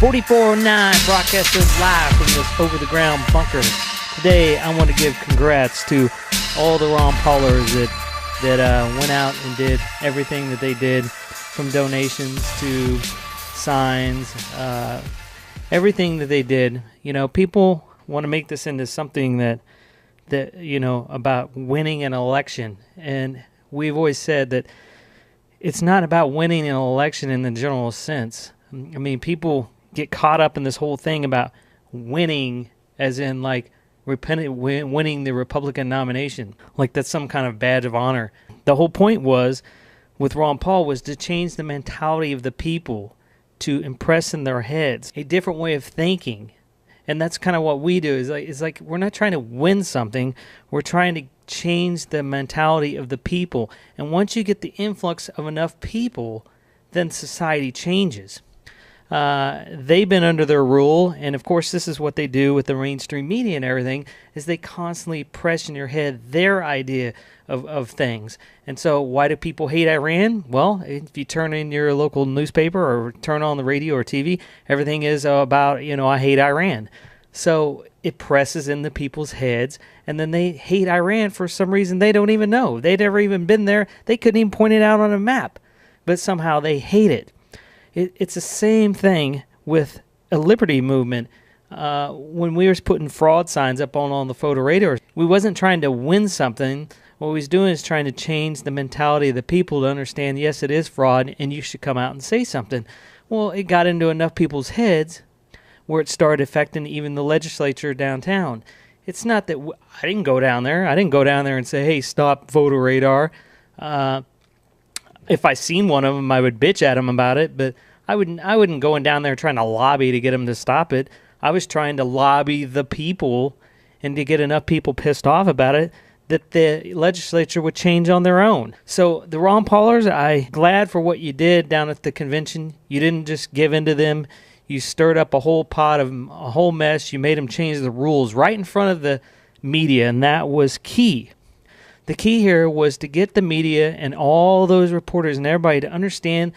4409 broadcasting live from this over-the-ground bunker. Today, I want to give congrats to all the Ron Paulers that went out and did everything that they did, from donations to signs, everything that they did. You know, people want to make this into something that you know, about winning an election, and we've always said that it's not about winning an election in the general sense. I mean, people get caught up in this whole thing about winning, as in like winning the Republican nomination, like that's some kind of badge of honor. The whole point was, with Ron Paul, was to change the mentality of the people, to impress in their heads a different way of thinking. And that's kind of what we do. It's like we're not trying to win something. We're trying to change the mentality of the people. And once you get the influx of enough people, then society changes. They've been under their rule, and of course this is what they do with the mainstream media and everything, is they constantly press in your head their idea of things. And so why do people hate Iran? Well, if you turn in your local newspaper or turn on the radio or TV, everything is about, you know, I hate Iran. So it presses into people's heads, and then they hate Iran for some reason they don't even know. They'd never even been there. They couldn't even point it out on a map, but somehow they hate it. It's the same thing with a liberty movement. When we were putting fraud signs up on the photo radar, we wasn't trying to win something. What we was doing is trying to change the mentality of the people to understand, yes, it is fraud, and you should come out and say something. Well, it got into enough people's heads where it started affecting even the legislature downtown. It's not that I didn't go down there. I didn't go down there and say, hey, stop photo radar. If I seen one of them, I would bitch at them about it, but I wouldn't go down there trying to lobby to get them to stop it. I was trying to lobby the people and to get enough people pissed off about it that the legislature would change on their own. So the Ron Paulers, I'm glad for what you did down at the convention. You didn't just give in to them. You stirred up a whole pot of a whole mess. You made them change the rules right in front of the media, and that was key. The key here was to get the media and all those reporters and everybody to understand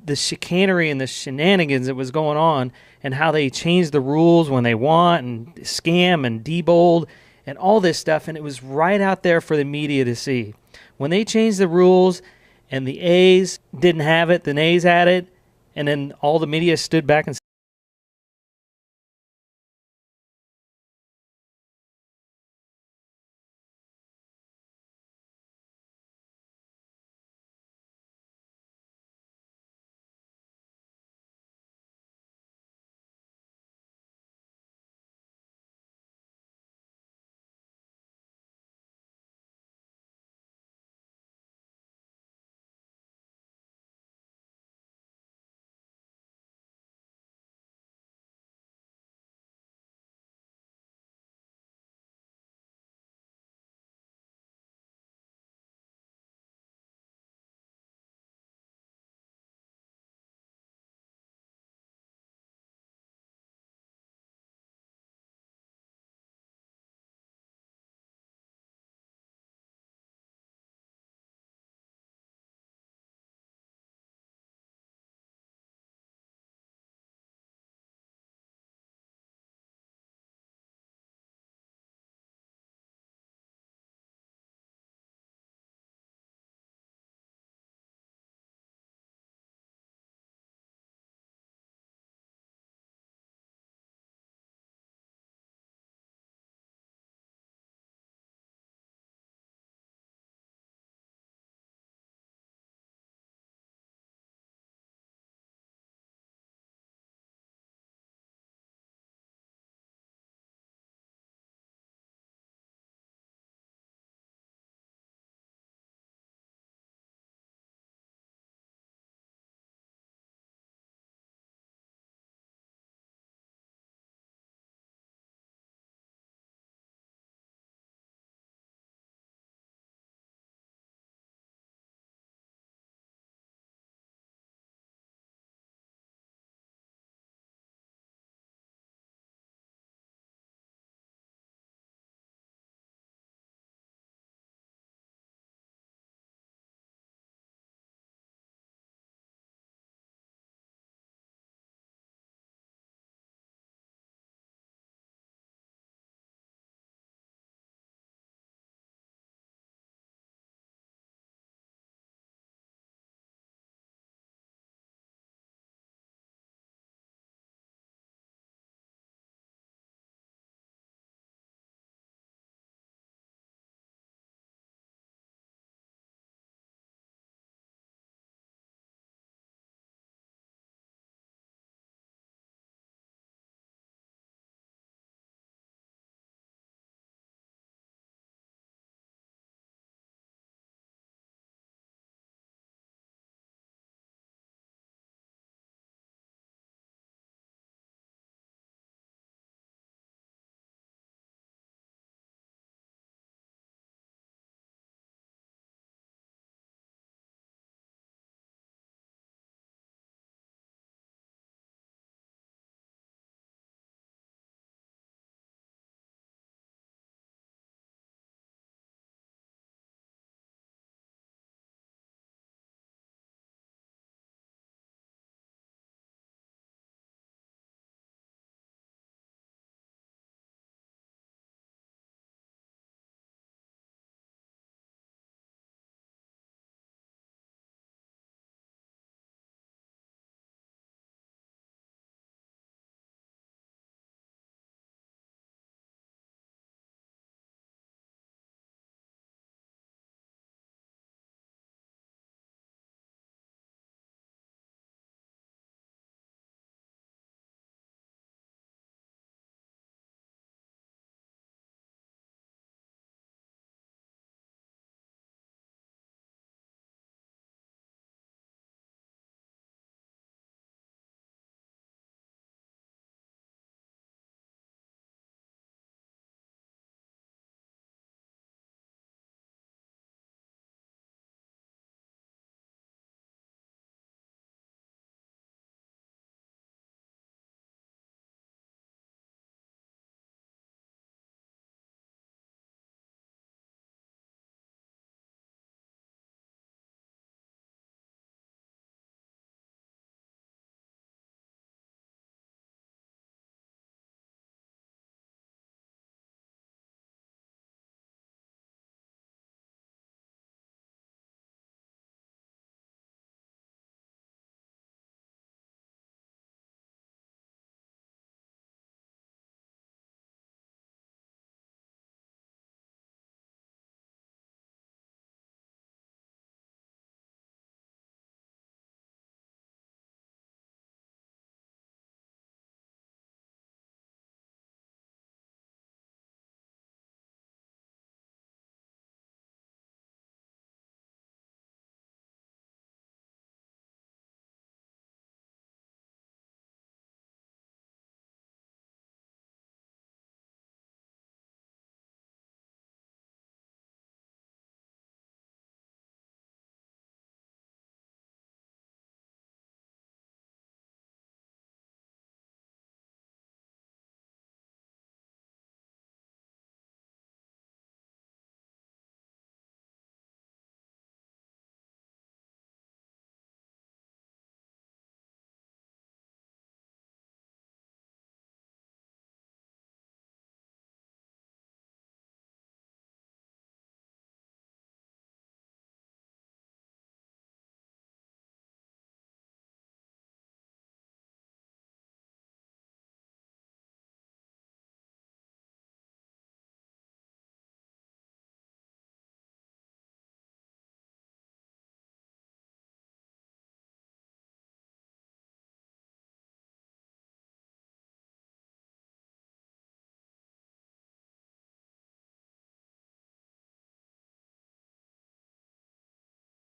the chicanery and the shenanigans that was going on, and how they changed the rules when they want, and scam and debold and all this stuff. And it was right out there for the media to see. When they changed the rules and the A's didn't have it, the A's had it, and then all the media stood back and